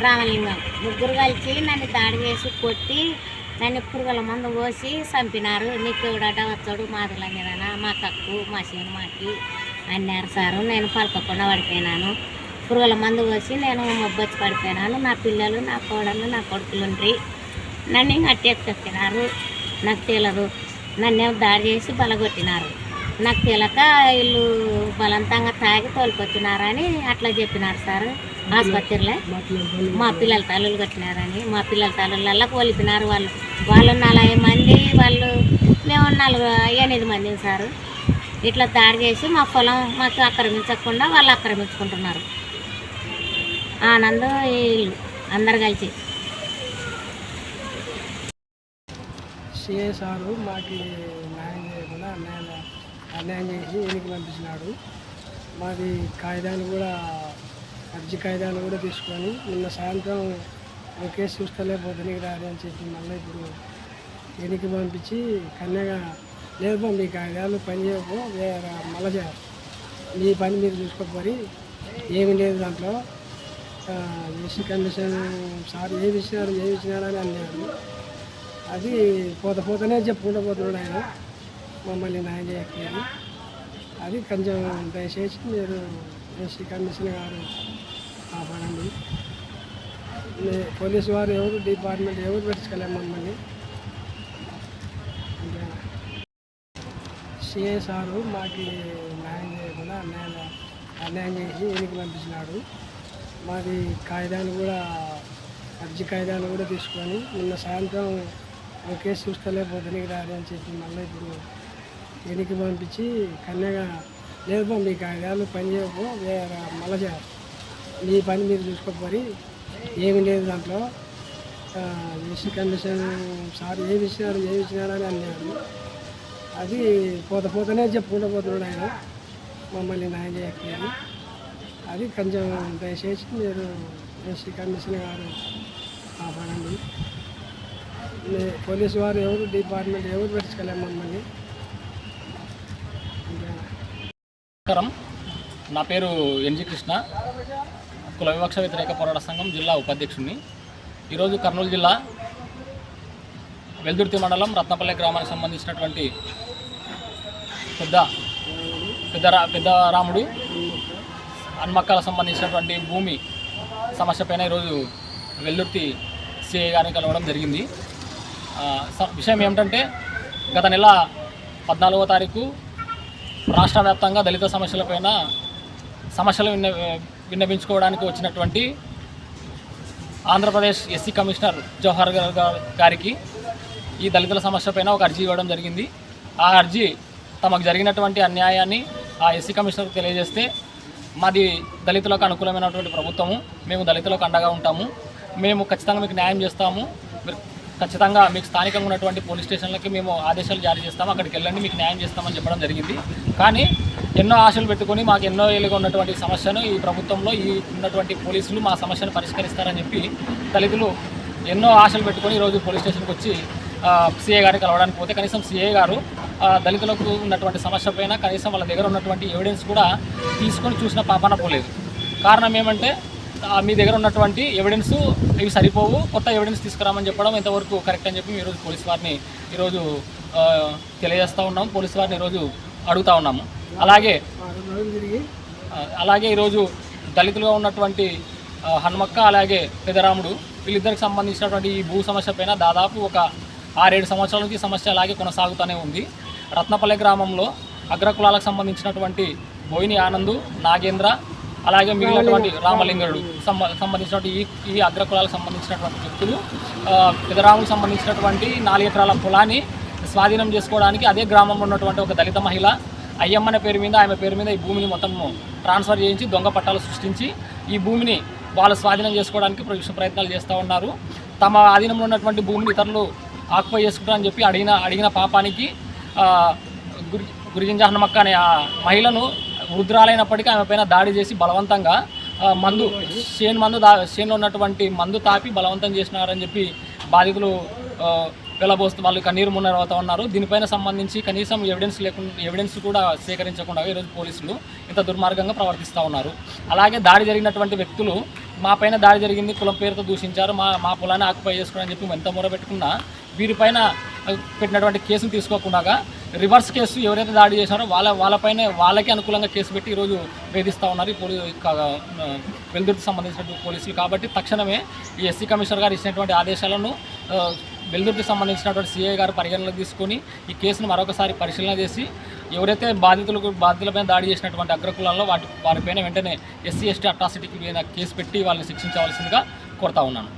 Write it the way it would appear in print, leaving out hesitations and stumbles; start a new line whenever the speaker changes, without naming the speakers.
రామలింగం ముగ్గురు కలిసి నన్ను దాడి చేసి కొట్టి నన్ను పురుగుల మందు పోసి చంపినారు. నీకు ఎవడట వచ్చాడు మాదుల మీద మా కక్కు మా చేను మాకి అన్నారు సారు. నేను పలకకుండా పడిపోయినాను. పురుగుల మందు పోసి నేను మొబ్బొచ్చి పడిపోయినాను. నా పిల్లలు నా కోడళ్ళు నా కొడుకులుండ్రి నన్ను అట్టెక్కినారు. నాకు తెలియదు. నన్నేమో దాడి చేసి బలగొట్టినారు. నాకు తెలియక వీళ్ళు బలవంతంగా తాగి తోలుకొచ్చినారని అట్లా చెప్పినారు సార్. ఆసుపత్రిలో మా పిల్లల తల్లులు కట్టినారని మా పిల్లల తల్లులల్లా కోల్పినారు. వాళ్ళు 40 మంది, మేము 8 మంది సార్. ఇట్లా దాడి చేసి మా పొలం మాకు ఆక్రమించకుండా వాళ్ళు ఆక్రమించుకుంటున్నారు. ఆనందం వీళ్ళు అందరు కలిసి
సిఐ సారు మాకు న్యాయం చేయకుండా అన్యాయం చేసి వెనక్కి పంపించినాడు. మాది కాగితాలు కూడా అర్జీ కాగితాలు కూడా తీసుకొని నిన్న సాయంత్రం ఒక కేసు చూస్తలేకపోతే రాదు అని చెప్పి మళ్ళీ ఇప్పుడు వెనక్కి పంపించి కన్యగా లేదు మీ కాగితాలు పని చేయకపో మళ్ళీ చేయాలి, మీ పని మీరు చూసుకోకపోయి ఏమీ లేదు దాంట్లో ఎస్సీ కమిషన్ సార్ ఏమి ఇచ్చినాడు అని అన్నారు. అది పోతనే చెప్పుకుంటూ పోతున్నాడు ఆయన. మమ్మల్ని న్యాయం చేయట్లేదు. అది కొంచెం దయచేసి మీరు ఎస్సీ కమిషన్ గారు కాపాడండి. పోలీసు వారు ఎవరు డిపార్ట్మెంట్ ఎవరు పెట్టుకోలేము మమ్మల్ని. సిఐ సారు మాకు న్యాయం చేయకుండా అన్యాయం చేసి వెనక్కి పంపించినాడు. మాది కాగితాలు కూడా అర్జీ కాగితాలు కూడా తీసుకొని నిన్న సాయంత్రం ఒక కేసు చూస్తలేకపోతే రాదు అని చెప్పి మళ్ళీ ఇప్పుడు వెనక్కి పంపించి కన్యగా లేదు మీ కాగితాలు పని చేయకపో మళ్ళీ చేయాలి, మీ పని మీరు చూసుకోకపోయి ఏమీ లేదు దాంట్లో ఎస్సీ కమిషన్ సార్ ఏమి ఇచ్చినాడు అని అన్నారు. అది పోతనే చెప్పుకుంటూ పోతున్నాడు ఆయన. మమ్మల్ని న్యాయం చేయట్లేదు. అది కొంచెం దయచేసి మీరు ఎస్సీ కమిషన్ గారు కాపాడండి. పోలీసు వారు ఎవరు డిపార్ట్మెంట్ ఎవరు పెట్టుకోలేము మమ్మల్ని.
నమస్కారం, నా పేరు ఎన్జి కృష్ణ, కుల వివక్ష వ్యతిరేక పోరాట సంఘం జిల్లా ఉపాధ్యక్షుడిని. ఈరోజు కర్నూలు జిల్లా వెల్దుర్తి మండలం రత్నపల్లె గ్రామానికి సంబంధించినటువంటి పెద్ద రాముడు హన్మక్కలకు సంబంధించినటువంటి భూమి సమస్య పైన ఈరోజు వెల్దుర్తి సిఐ గారిని కలవడం జరిగింది. విషయం ఏమిటంటే గత నెల 14వ తారీఖు రాష్ట్ర వ్యాప్తంగా దళిత సమస్యలపైన సమస్యలు విన్నవించుకోవడానికి వచ్చినటువంటి ఆంధ్రప్రదేశ్ ఎస్సీ కమిషనర్ జవహర్ గారికి ఈ దళితుల సమస్యపైన ఒక అర్జీ ఇవ్వడం జరిగింది. ఆ అర్జీ తమకు జరిగినటువంటి అన్యాయాన్ని ఆ ఎస్సీ కమిషనర్కు తెలియజేస్తే మాది దళితులకు అనుకూలమైనటువంటి ప్రభుత్వము, మేము దళితులకు అండగా ఉంటాము, మేము ఖచ్చితంగా మీకు న్యాయం చేస్తాము, మీరు ఖచ్చితంగా మీకు స్థానికంగా ఉన్నటువంటి పోలీస్ స్టేషన్లకి మేము ఆదేశాలు జారీ చేస్తాము, అక్కడికి వెళ్ళండి మీకు న్యాయం చేస్తామని చెప్పడం జరిగింది. కానీ ఎన్నో ఆశలు పెట్టుకొని మాకు ఎన్నో ఏళ్ళుగా ఉన్నటువంటి సమస్యను ఈ ప్రభుత్వంలో ఈ ఉన్నటువంటి పోలీసులు మా సమస్యను పరిష్కరిస్తారని చెప్పి దళితులు ఎన్నో ఆశలు పెట్టుకొని ఈరోజు పోలీస్ స్టేషన్కి వచ్చి సిఐ గారిని కలవడానికి పోతే కనీసం సిఐ గారు దళితులకు ఉన్నటువంటి సమస్య పైన కనీసం వాళ్ళ దగ్గర ఉన్నటువంటి ఎవిడెన్స్ కూడా తీసుకొని చూసిన పాపాన పోలేదు. కారణం ఏమంటే మీ దగ్గర ఉన్నటువంటి ఎవిడెన్స్ ఇవి సరిపోవు, కొత్త ఎవిడెన్స్ తీసుకురామని చెప్పడం ఎంతవరకు కరెక్ట్ అని చెప్పి ఈరోజు పోలీసు వారిని ఈరోజు తెలియజేస్తూ ఉన్నాము, పోలీసు వారిని ఈరోజు అడుగుతూ ఉన్నాము. అలాగే ఈరోజు దళితులుగా ఉన్నటువంటి హన్మక్క అలాగే పెదరాముడు వీళ్ళిద్దరికి సంబంధించినటువంటి ఈ భూ సమస్య పైన దాదాపు ఒక 6-7 సంవత్సరాల నుంచి సమస్య అలాగే కొనసాగుతూనే ఉంది. రత్నపల్లె గ్రామంలో అగ్రకులాలకు సంబంధించినటువంటి బోయిని ఆనందు, నాగేంద్ర అలాగే మిగిలినటువంటి రామలింగడు సంబంధించినటువంటి ఈ అగ్రకులాలకు సంబంధించినటువంటి వ్యక్తులు పెదరాములకు సంబంధించినటువంటి 4 ఎకరాల పొలాన్ని స్వాధీనం చేసుకోవడానికి అదే గ్రామంలో ఉన్నటువంటి ఒక దళిత మహిళ అయ్యమ్మన పేరు మీద ఆమె పేరు మీద ఈ భూమిని మొత్తం ట్రాన్స్ఫర్ చేయించి దొంగ పట్టాలు సృష్టించి ఈ భూమిని వాళ్ళు స్వాధీనం చేసుకోవడానికి ప్రయత్నాలు చేస్తూ ఉన్నారు. తమ ఆధీనంలో ఉన్నటువంటి భూమిని ఇతరులు ఆక్యుపై చేసుకుంటారని చెప్పి అడిగిన పాపానికి గురిజింజ హనుమక్క అనే ఆ మహిళను వృద్ధురాలైనప్పటికీ ఆమె పైన దాడి చేసి బలవంతంగా చేనులో ఉన్నటువంటి మందు తాపి బలవంతం చేసినారని చెప్పి బాధితులు వెళ్ళబోస్తూ వాళ్ళు కన్నీరు మున్నరవుతూ ఉన్నారు. దీనిపైన సంబంధించి కనీసం ఎవిడెన్స్ కూడా సేకరించకుండా ఈరోజు పోలీసులు ఇంత దుర్మార్గంగా ప్రవర్తిస్తూ ఉన్నారు. అలాగే దాడి జరిగినటువంటి వ్యక్తులు మా పైన దాడి జరిగింది, కులం పేరుతో దూషించారు, మా పొలాన్ని ఆక్యుపై చేసుకోవడం చెప్పి ఎంత మొరబెట్టుకున్నా వీరిపైన పెట్టినటువంటి కేసును తీసుకోకుండా రివర్స్ కేసు ఎవరైతే దాడి చేశారో వాళ్ళకి అనుకూలంగా కేసు పెట్టి ఈరోజు వేధిస్తూ ఉన్నారు వెల్దుర్తికి సంబంధించినటువంటి పోలీసులు. కాబట్టి తక్షణమే ఈ ఎస్సీ కమిషనర్ గారు ఇచ్చినటువంటి ఆదేశాలను వెల్దుర్తికి సంబంధించినటువంటి సిఐ గారు పరిగణలోకి తీసుకొని ఈ కేసును మరొకసారి పరిశీలన చేసి ఎవరైతే బాధితులపైన దాడి చేసినటువంటి అగ్రకులాల్లో వారిపైన వెంటనే ఎస్సీ ఎస్టీ అట్రాసిటీకి మీద కేసు పెట్టి వాళ్ళని శిక్షించవలసిందిగా కోరుతా ఉన్నాను.